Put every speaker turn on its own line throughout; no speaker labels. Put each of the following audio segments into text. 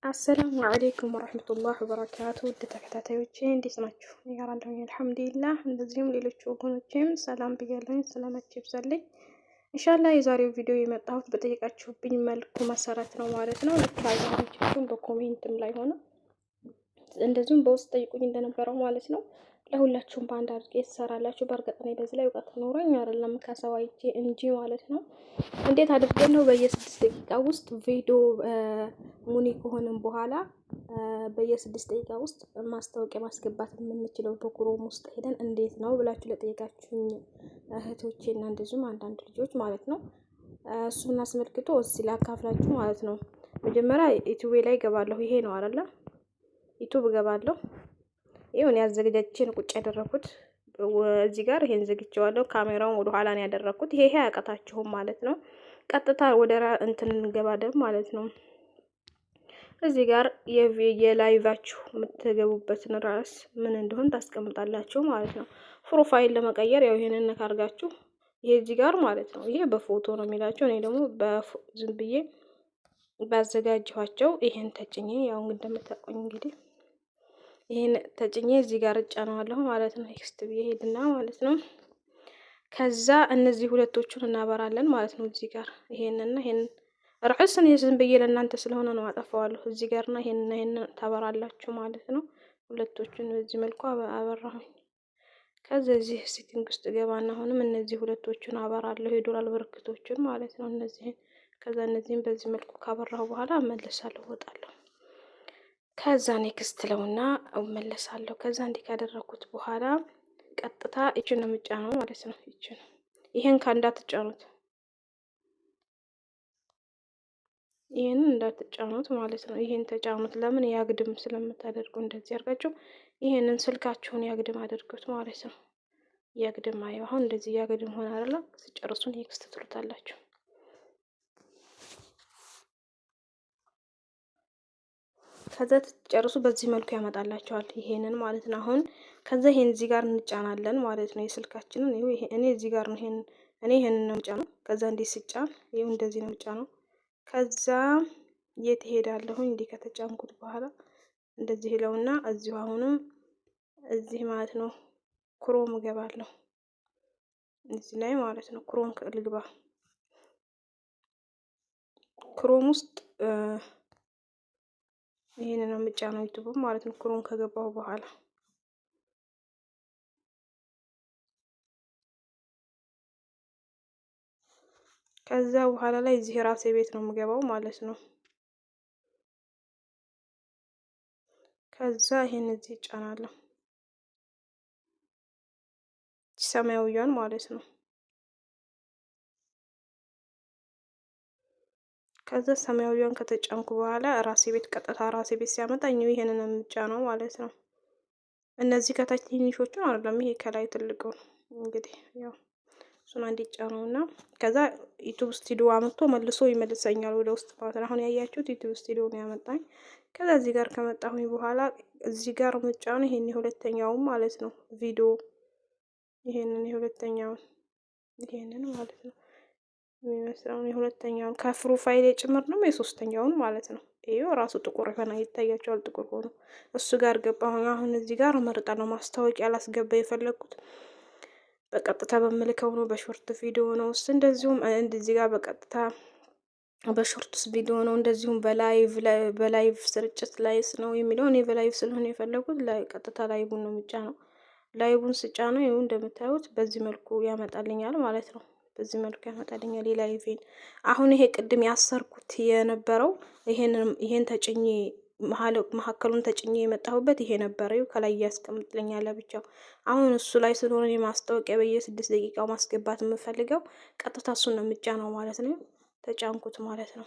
አሰላሙ አለይኩም ወራህመቱላሂ ወበረካቱ። ውድ ተከታታዮቼ እንዴት ናችሁ? እኔ ጋር አለሁኝ አልሐምዱሊላህ። እንደዚሁም ሌሎች ወገኖቼም ሰላም ብያለሁኝ። ሰላማችሁ ይብዛልኝ። ኢንሻአላህ የዛሬው ቪዲዮ የመጣሁት በጠየቃችሁብኝ መልኩ መሰረት ነው ማለት ነው። ልክ አያችሁም በኮሜንትም ላይ ሆነ እንደዚሁም በውስጥ ጠይቁኝ እንደነበረው ማለት ነው። ለሁላችሁም በአንድ አድርጌ ትሰራላችሁ። በእርግጥ እኔ በዚህ ላይ እውቀት ኖረኝ አይደለም ከሰው አይቼ እንጂ ማለት ነው። እንዴት አድርገን ነው በየ6 ደቂቃ ውስጥ ቪዲዮ ሙኒ ከሆነም በኋላ በየ6 ደቂቃ ውስጥ ማስታወቂያ ማስገባት የምንችለው በክሮም ውስጥ ሄደን እንዴት ነው ብላችሁ ለጠየቃችሁኝ እህቶቼና እንደዚሁም አንዳንድ ልጆች ማለት ነው እሱን አስመልክቶ እዚህ ላካፍላችሁ ማለት ነው። መጀመሪያ ዩቲዩብ ላይ ገባለሁ። ይሄ ነው አይደለ? ዩቲዩብ ገባለሁ። ይሄን ያዘጋጀችን ቁጭ ያደረኩት እዚህ ጋር ይሄን ዘግቼዋለሁ። ካሜራውን ወደ ኋላ ነው ያደረኩት። ይሄ አያቀታችሁም ማለት ነው። ቀጥታ ወደ እንትን እንገባለን ማለት ነው። እዚህ ጋር የላይቫችሁ የምትገቡበትን ራስ ምን እንደሆነ ታስቀምጣላችሁ ማለት ነው። ፕሮፋይል ለመቀየር ያው ይሄንን ነካርጋችሁ ይሄ እዚህ ጋር ማለት ነው። ይሄ በፎቶ ነው የሚላቸው። እኔ ደግሞ ዝም ብዬ ባዘጋጀኋቸው ይሄን ተጭኜ ያው እንደምታውቁኝ እንግዲህ ይሄን ተጭኜ እዚህ ጋር እጫነዋለሁ ማለት ነው። ኔክስት ብዬ ሄድና ማለት ነው። ከዛ እነዚህ ሁለቶቹን እናበራለን ማለት ነው። እዚህ ጋር ይሄንና ይሄን ርዕስን ዝም ብዬ ለእናንተ ስለሆነ ነው አጠፋዋለሁ። እዚህ ጋርና ይሄን ታበራላችሁ ማለት ነው። ሁለቶቹን በዚህ መልኩ አበራሁኝ። ከዛ እዚህ ሴቲንግ ውስጥ ገባና አሁንም እነዚህ ሁለቶቹን አበራለሁ። የዶላር ምልክቶቹን ማለት ነው። እነዚህን ከዛ እነዚህን በዚህ መልኩ ካበራሁ በኋላ እመለሳለሁ፣ እወጣለሁ። ከዛ ኔክስት ለውና እመለሳለሁ። ከዛ እንዲህ ካደረኩት በኋላ ቀጥታ እቺን ነው የምጫነው ማለት ነው። እቺን ይሄን እንዳትጫኑት፣ ይሄንን እንዳትጫኑት ማለት ነው። ይሄን ተጫኑት። ለምን ያግድም ስለምታደርጉ እንደዚህ አድርጋችሁ ይሄንን ስልካችሁን ያግድም አድርጉት ማለት ነው። ያግድም አየው። አሁን እንደዚህ ያግድም ሆነ አይደል? ሲጨርሱ ኔክስት ትሉታላችሁ። ከዛ ትጨርሱ በዚህ መልኩ ያመጣላችኋል። ይሄንን ማለት ነው። አሁን ከዛ ይሄን እዚህ ጋር እንጫናለን ማለት ነው። የስልካችንን እኔ እዚህ ጋር ነው ይሄንን ነው የምጫነው። ከዛ እንዲህ ስጫን ይሄው እንደዚህ ነው የምጫነው። ከዛ የት ሄዳለሁኝ? እንዲህ ከተጫንኩት በኋላ እንደዚህ ይለውና እዚሁ አሁንም እዚህ ማለት ነው ክሮም እገባለሁ። እዚህ ላይ ማለት ነው ክሮም ልግባ። ክሮም ውስጥ ይሄንን ነው የምጫነው ዩቲዩብ ማለት ነው። ክሮም ከገባው በኋላ ከዛ በኋላ ላይ እዚህ ራሴ ቤት ነው የምገባው ማለት ነው። ከዛ ይሄን እዚህ ጫናለሁ፣ ሰማያዊያን ማለት ነው። ከዛ ሰማያዊያን ከተጫንኩ በኋላ ራሴ ቤት ቀጥታ ራሴ ቤት ሲያመጣኝ ይሄንን ነው የምጫነው ማለት ነው። እነዚህ ከታች ትንሾቹ አይደለም፣ ይሄ ከላይ ትልቁ እንግዲህ ያው እሱን እንዲጫነውና ከዛ ዩቲዩብ ስቱዲዮ አመጥቶ መልሶ ይመልሰኛል ወደ ውስጥ ማለት ነው። አሁን ያያችሁት ዩቲዩብ ስቱዲዮ ነው ያመጣኝ። ከዛ እዚህ ጋር ከመጣሁኝ በኋላ እዚህ ጋር መጫነው ይሄን የሁለተኛው ማለት ነው ቪዲዮ ይሄንን የሁለተኛውን ይሄንን ማለት ነው የሚመስለውን የሁለተኛውን ከፕሮፋይል ጭምር ነው የሶስተኛውን ማለት ነው። ይሄው ራሱ ጥቁር ሆነ ይታያቸዋል። ጥቁር ሆኖ እሱ ጋር ገባሁኝ። አሁን እዚህ ጋር እመርጣለሁ። ማስታወቂያ ላስገባ የፈለኩት በቀጥታ በምልከው ነው፣ በሾርት ቪዲዮ ነው። እንደዚሁም እንደዚህ ጋር በቀጥታ በሾርትስ ቪዲዮ ነው። እንደዚሁም በላይቭ ስርጭት ላይስ ነው የሚለው። እኔ በላይቭ ስለሆነ የፈለኩት ቀጥታ ላይቡን ነው የምጫነው። ላይቡን ስጫነው ይኸው እንደምታዩት በዚህ መልኩ ያመጣልኛል ማለት ነው። በዚህ መልኩ ያመጣልኛል የላይቬን። አሁን ይሄ ቅድም ያሰርኩት የነበረው ይሄን ተጭኜ መሀከሉን ተጭኜ የመጣሁበት ይሄ ነበረው። ከላይ ያስቀምጥልኛል ብቻው። አሁን እሱ ላይ ስለሆነ የማስታወቂያ በየ6 ደቂቃው ማስገባት የምፈልገው ቀጥታ እሱን ነው የምጫነው ማለት ነው። ተጫንኩት ማለት ነው።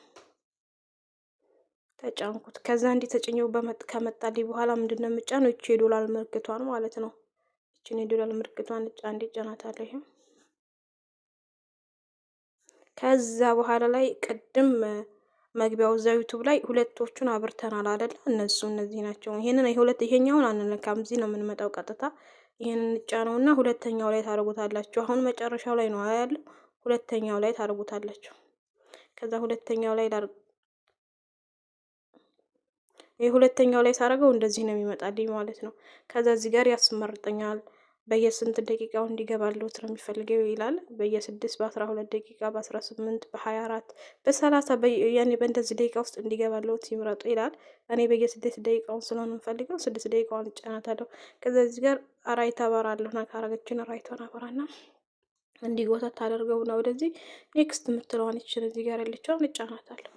ተጫንኩት። ከዛ እንዲህ ተጭኘው ከመጣልኝ በኋላ ምንድነው የምጫነው? እቺ የዶላር ምልክቷን ማለት ነው። እቺን የዶላር ምልክቷን ጫናታለሁ። ይሄ ከዛ በኋላ ላይ ቅድም መግቢያው እዛ ዩቲዩብ ላይ ሁለቶቹን አብርተናል አይደል? እነዚህ ናቸው። ይሄኛውን አንነካም። እዚህ ነው የምንመጣው ቀጥታ። ይሄንን እንጫነውና ሁለተኛው ላይ ታደርጉታላችሁ። አሁን መጨረሻው ላይ ነው ያለው። ሁለተኛው ላይ ታደርጉታላችሁ። ከዛ ሁለተኛው ላይ ሁለተኛው ላይ ሳረገው እንደዚህ ነው የሚመጣልኝ ማለት ነው። ከዛ እዚህ ጋር ያስመርጠኛል። በየስንት ደቂቃው እንዲገባልዎት ነው የሚፈልገው ይላል። በየ6 በ12 ደቂቃ በ18 በ24 በ30 ያኔ በእንደዚህ ደቂቃ ውስጥ እንዲገባልዎት ይምረጡ ይላል። እኔ በየ6 ደቂቃውን ስለሆነ የምፈልገው 6 ደቂቃውን እጫናታለሁ። ከዛ እዚህ ጋር ራይት አበራለሁ። ካረገችን ራይቷን አበራና እንዲጎተት አደርገውና ወደዚህ ኔክስት የምትለዋን ይችን እዚህ ጋር ያለችውን እጫናታለሁ።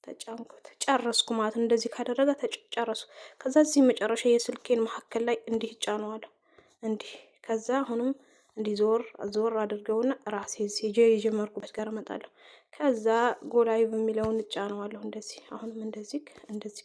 ተጫንኩት ጨረስኩ ማለት እንደዚህ ካደረገ ጨረስኩ። ከዛ እዚህ መጨረሻ የስልኬን መካከል ላይ እንዲህ እጫነዋለሁ። እንዲህ ከዛ አሁንም እንዲህ ዞር አድርገውና ራሴ የጀመርኩበት ጋር እመጣለሁ። ከዛ ጎላይቭ የሚለውን እጫነዋለሁ። እንደዚህ አሁንም እንደዚህ